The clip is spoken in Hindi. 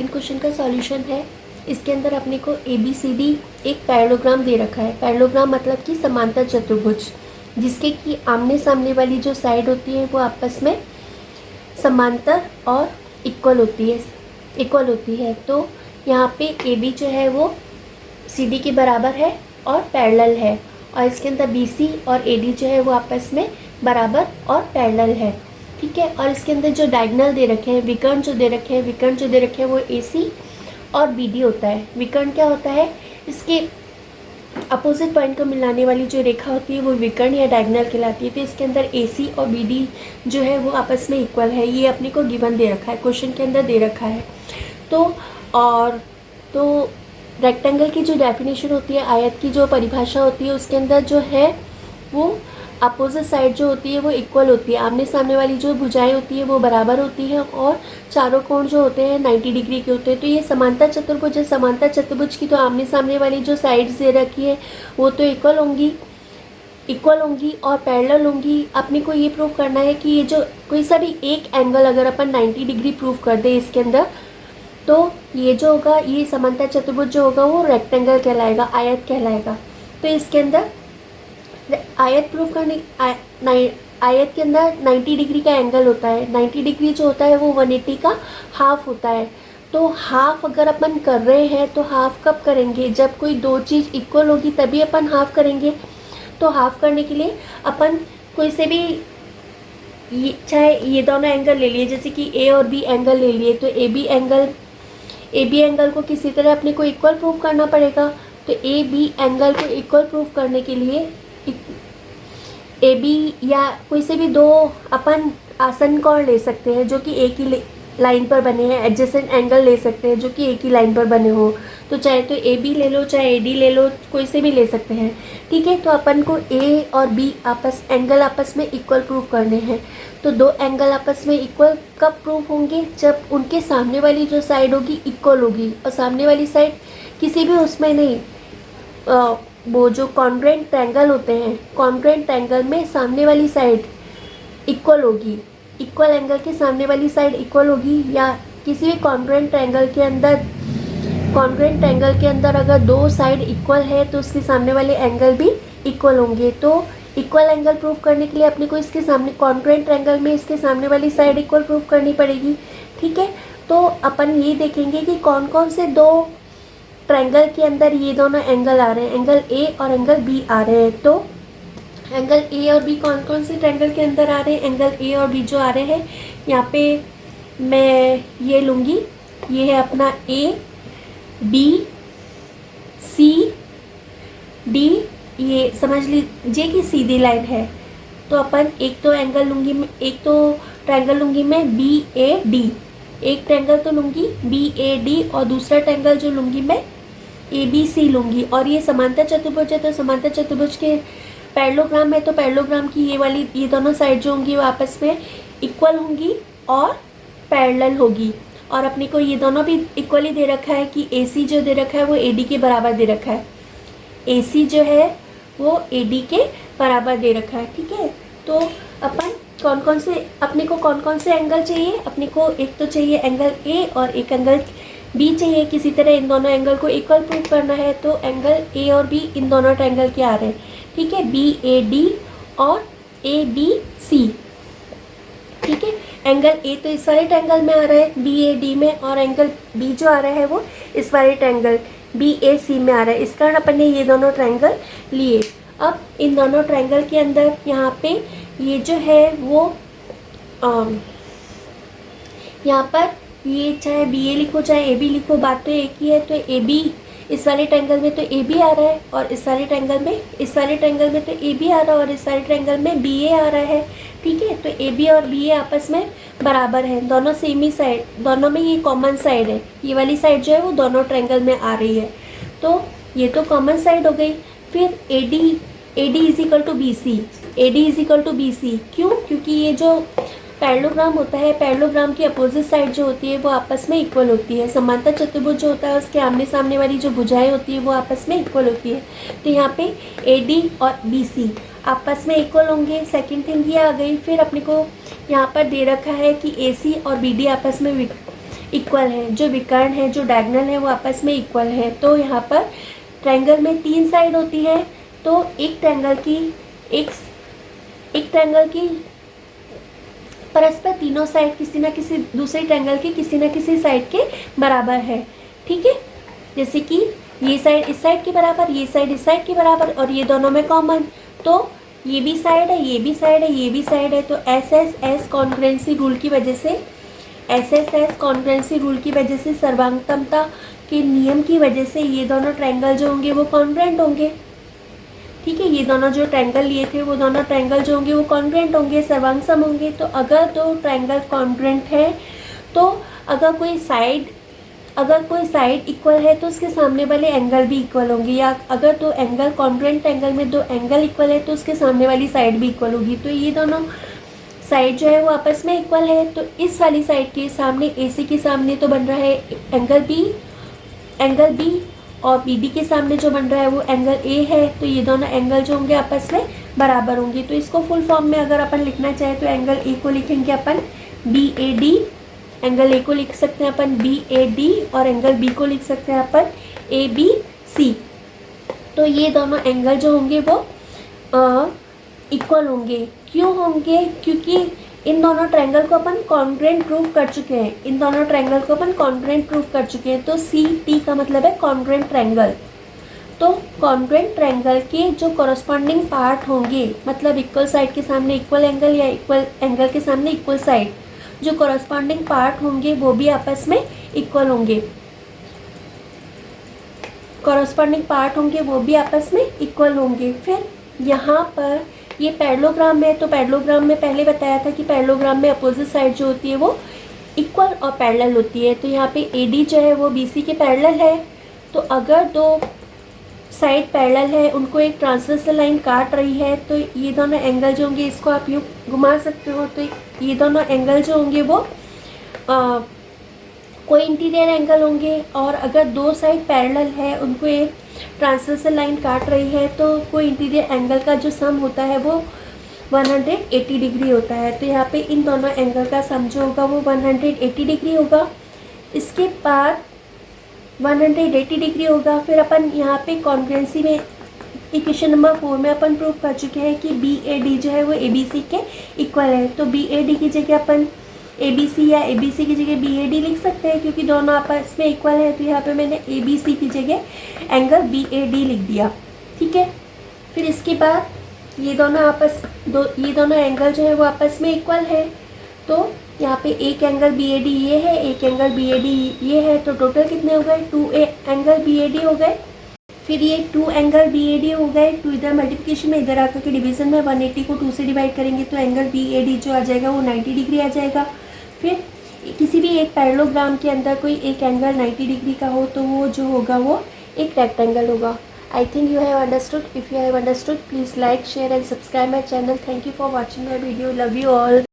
सेकंड क्वेश्चन का सॉल्यूशन है। इसके अंदर अपने को ABCD एक पैरेललोग्राम दे रखा है। पैरेललोग्राम मतलब कि समांतर चतुर्भुज, जिसके कि आमने सामने वाली जो साइड होती है वो आपस में समांतर और इक्वल होती है। तो यहाँ पे AB जो है वो CD के बराबर है और पैरेलल है, और इसके अंदर BC और AD जो है वो आपस में बराबर और पैरेलल है। ठीक है। और इसके अंदर जो डायगोनल दे रखे हैं, विकर्ण जो दे रखे हैं वो AC और BD होता है। विकर्ण क्या होता है? इसके अपोजिट पॉइंट को मिलाने वाली जो रेखा होती है वो विकर्ण या डायगोनल कहलाती है। तो इसके अंदर AC और BD जो है वो आपस में इक्वल है। ये अपने को गिवन दे रखा है, क्वेश्चन के अंदर दे रखा है। तो रेक्टेंगल की जो डेफिनेशन होती है, आयत की जो परिभाषा होती है, उसके अंदर जो है वो अपोजिट साइड जो होती है वो इक्वल होती है। आमने सामने वाली जो भुजाएं होती है वो बराबर होती है और चारों कोण जो होते हैं 90 डिग्री के होते हैं। तो ये समांतर चतुर्भुज है। समांतर चतुर्भुज की तो आमने सामने वाली जो साइड्स दे रखी है वो तो इक्वल होंगी और पैरेलल होंगी। अपने को ये प्रूव करना है कि ये जो कोई सा भी एक एंगल अगर अपन 90 डिग्री प्रूव कर दे इसके अंदर, तो ये जो होगा, ये समांतर चतुर्भुज जो होगा वो रेक्टेंगल कहलाएगा, आयत कहलाएगा। तो इसके अंदर आयत प्रूफ करने आयत के अंदर 90 डिग्री का एंगल होता है। 90 डिग्री जो होता है वो 180 का हाफ होता है। तो हाफ अगर अपन कर रहे हैं तो हाफ कब करेंगे? जब कोई दो चीज़ इक्वल होगी तभी अपन हाफ करेंगे। तो हाफ करने के लिए अपन कोई से भी चाहे ये दोनों एंगल ले लिए, जैसे कि A और B एंगल ले लिए, तो AB एंगल को किसी तरह अपने को इक्वल प्रूफ करना पड़ेगा। तो AB एंगल को इक्वल प्रूफ करने के लिए AB या कोई से भी दो अपन आसन कोण ले सकते हैं जो कि एक ही लाइन पर बने हैं। एडजेसेंट एंगल ले सकते हैं जो कि एक ही लाइन पर बने हो। तो चाहे तो AB ले लो, चाहे AD ले लो, कोई से भी ले सकते हैं। ठीक है। तो अपन को A और B एंगल आपस में इक्वल प्रूफ करने हैं। तो दो एंगल आपस में इक्वल कब प्रूफ होंगे? जब उनके सामने वाली जो साइड होगी इक्वल होगी, और सामने वाली साइड किसी भी उसमें नहीं, वो जो कॉन्ग्रुएंट ट्रायंगल होते हैं, कॉन्ग्रुएंट ट्रायंगल में सामने वाली साइड इक्वल होगी, इक्वल एंगल के सामने वाली साइड इक्वल होगी। या किसी भी कॉन्ग्रुएंट ट्रायंगल के अंदर अगर दो साइड इक्वल है तो उसके सामने वाले एंगल भी इक्वल होंगे। तो इक्वल एंगल प्रूफ करने के लिए अपने को इसके सामने कॉन्ग्रुएंट ट्रायंगल में इसके सामने वाली साइड इक्वल प्रूफ करनी पड़ेगी। ठीक है। तो अपन ये देखेंगे कि कौन कौन से दो ट्रायंगल के अंदर ये दोनों एंगल आ रहे हैं, एंगल A और एंगल B आ रहे हैं। तो एंगल A और B कौन कौन से ट्रायंगल के अंदर आ रहे हैं? एंगल A और B जो आ रहे हैं, यहाँ पे मैं ये लूँगी, ये है अपना A B C D, ये समझ लीजिए कि सीधी लाइन है। तो अपन एक तो ट्रायंगल लूँगी मैं BAD, एक ट्रायंगल तो लूँगी BAD और दूसरा ट्रायंगल जो लूँगी मैं ABC लूँगी। और ये समांतर चतुर्भुज है, तो समांतर चतुर्भुज के पैरेललोग्राम है, तो पैरेललोग्राम की ये दोनों साइड जो होंगी वो आपस में इक्वल होंगी और पैरेलल होगी। और अपने को ये दोनों भी इक्वली दे रखा है कि AC जो दे रखा है वो AD के बराबर दे रखा है, AC जो है वो AD के बराबर दे रखा है। ठीक है। तो अपन अपने को कौन कौन से एंगल चाहिए? अपने को एक तो चाहिए एंगल A और एक एंगल B चाहिए। किसी तरह इन दोनों एंगल को इक्वल प्रूफ करना है। तो एंगल A और B इन दोनों ट्रायंगल के आ रहे हैं। ठीक है। BAD और ABC। ठीक है। एंगल A तो इस वाले ट्रायंगल में आ रहा है BAD में, और एंगल B जो आ रहा है वो इस वाले ट्रायंगल BAC में आ रहा है। इस कारण अपन ने ये दोनों ट्रायंगल लिए। अब इन दोनों ट्रायंगल के अंदर यहाँ पे ये जो है वो यहाँ पर ये चाहे BA लिखो चाहे AB लिखो, बात तो एक ही है। तो AB इस वाले ट्रायंगल में तो AB आ रहा है, और इस वाले ट्रायंगल में तो AB आ रहा है, और इस वाले ट्रायंगल में BA आ रहा है। ठीक है। तो AB और BA आपस में बराबर है, दोनों सेम ही साइड, दोनों में ये कॉमन साइड है। ये वाली साइड जो है वो दोनों ट्रायंगल में आ रही है, तो ये तो कॉमन साइड हो गई। फिर AD is equal to BC, क्यों? क्योंकि ये जो पैरेललोग्राम होता है, पैरेललोग्राम की अपोजिट साइड जो होती है वो आपस में इक्वल होती है। समांतर चतुर्भुज जो होता है उसके आमने सामने वाली जो भुजाएं होती है वो आपस में इक्वल होती है। तो यहाँ पे AD और BC आपस में इक्वल होंगे। सेकंड थिंग ये आ गई। फिर अपने को यहाँ पर दे रखा है कि AC और BD आपस में इक्वल हैं, जो विकर्ण है, जो डायगोनल है वो आपस में इक्वल है। तो यहाँ पर ट्रायंगल में 3 साइड होती है, तो एक ट्रायंगल की परस्पर तीनों साइड किसी न किसी दूसरे ट्रायंगल की किसी न किसी साइड के बराबर है। ठीक है, जैसे कि ये साइड इस साइड के बराबर, ये साइड इस साइड के बराबर, और ये दोनों में कॉमन, तो ये भी साइड है, ये भी साइड है, ये भी साइड है। तो एस कॉन्ग्रुएंसी रूल की वजह से सर्वांगतमता के नियम की वजह से ये दोनों ट्रायंगल जो होंगे वो कॉन्ग्रुएंट होंगे। ठीक है, ये दोनों जो ट्रायंगल लिए थे वो दोनों ट्रायंगल जो होंगे वो कॉन्ग्रुएंट होंगे, सर्वांग सम होंगे। तो अगर दो ट्रायंगल कॉन्ग्रुएंट है तो अगर कोई साइड इक्वल है तो उसके सामने वाले एंगल भी इक्वल होंगे, या अगर दो एंगल कॉन्ग्रुएंट एंगल में दो एंगल इक्वल है तो उसके सामने वाली साइड भी इक्वल होगी। तो ये दोनों साइड जो है वो आपस में इक्वल है। तो इस वाली साइड के सामने AC के सामने तो बन रहा है एंगल B, और BD के सामने जो बन रहा है वो एंगल A है। तो ये दोनों एंगल जो होंगे आपस में बराबर होंगे। तो इसको फुल फॉर्म में अगर अपन लिखना चाहें तो एंगल A को लिखेंगे अपन BAD, एंगल A को लिख सकते हैं अपन BAD, और एंगल B को लिख सकते हैं अपन ABC। तो ये दोनों एंगल जो होंगे वो इक्वल होंगे। क्यों होंगे? क्योंकि इन दोनों ट्रायंगल को अपन कॉन्ग्रुएंट प्रूव कर चुके हैं, तो CT का मतलब है कॉन्ग्रुएंट ट्रायंगल। तो कॉन्ग्रुएंट ट्रायंगल के जो कॉरस्पॉन्डिंग पार्ट होंगे, मतलब इक्वल साइड के सामने इक्वल एंगल या इक्वल एंगल के सामने इक्वल साइड, जो कॉरस्पॉन्डिंग पार्ट होंगे वो भी आपस में इक्वल होंगे। फिर यहाँ पर ये पैरेललोग्राम है, तो पैरेललोग्राम में पहले बताया था कि पैरेललोग्राम में अपोजिट साइड जो होती है वो इक्वल और पैरेलल होती है। तो यहाँ पे AD जो है वो BC के पैरेलल है। तो अगर दो साइड पैरेलल है, उनको एक ट्रांसवर्सल लाइन काट रही है, तो ये दोनों एंगल जो होंगे, इसको आप यूँ घुमा सकते हो, तो ये दोनों एंगल जो होंगे वो कोई इंटीरियर एंगल होंगे। और अगर दो साइड पैरेलल है, उनको एक ट्रांसवर्सल लाइन काट रही है, तो कोई इंटीरियर एंगल का जो सम होता है वो 180 डिग्री होता है। तो यहाँ पे इन दोनों एंगल का सम जो होगा वो 180 डिग्री होगा। इसके बाद 180 डिग्री होगा। फिर अपन यहाँ पे कॉन्ग्रुएंसी में इक्वेशन नंबर 4 में अपन प्रूव कर चुके हैं कि BAD जो है वो ABC के इक्वल है। तो BAD की जगह अपन ABC या ABC की जगह BAD लिख सकते हैं, क्योंकि दोनों आपस में इक्वल है। तो यहाँ पे मैंने ABC की जगह एंगल BAD लिख दिया। ठीक है, फिर इसके बाद ये दोनों एंगल जो है वो आपस में इक्वल है। तो यहाँ पे एक एंगल BAD ये है, एक एंगल BAD ये है, तो टोटल कितने हो गए? 2 एंगल BAD हो गए। फिर ये 2 एंगल BAD हो गए। 2 इधर मल्टीप्लिकेशन में, इधर आकर के डिवीजन में 180 को 2 से डिवाइड करेंगे तो एंगल BAD जो आ जाएगा वो 90 डिग्री आ जाएगा। फिर किसी भी एक पैरेललोग्राम के अंदर कोई एक एंगल 90 डिग्री का हो तो वो जो होगा वो एक रेक्टेंगल होगा। I think you have understood. If you have understood, please like, share and subscribe my channel. Thank you for watching my video. Love you all.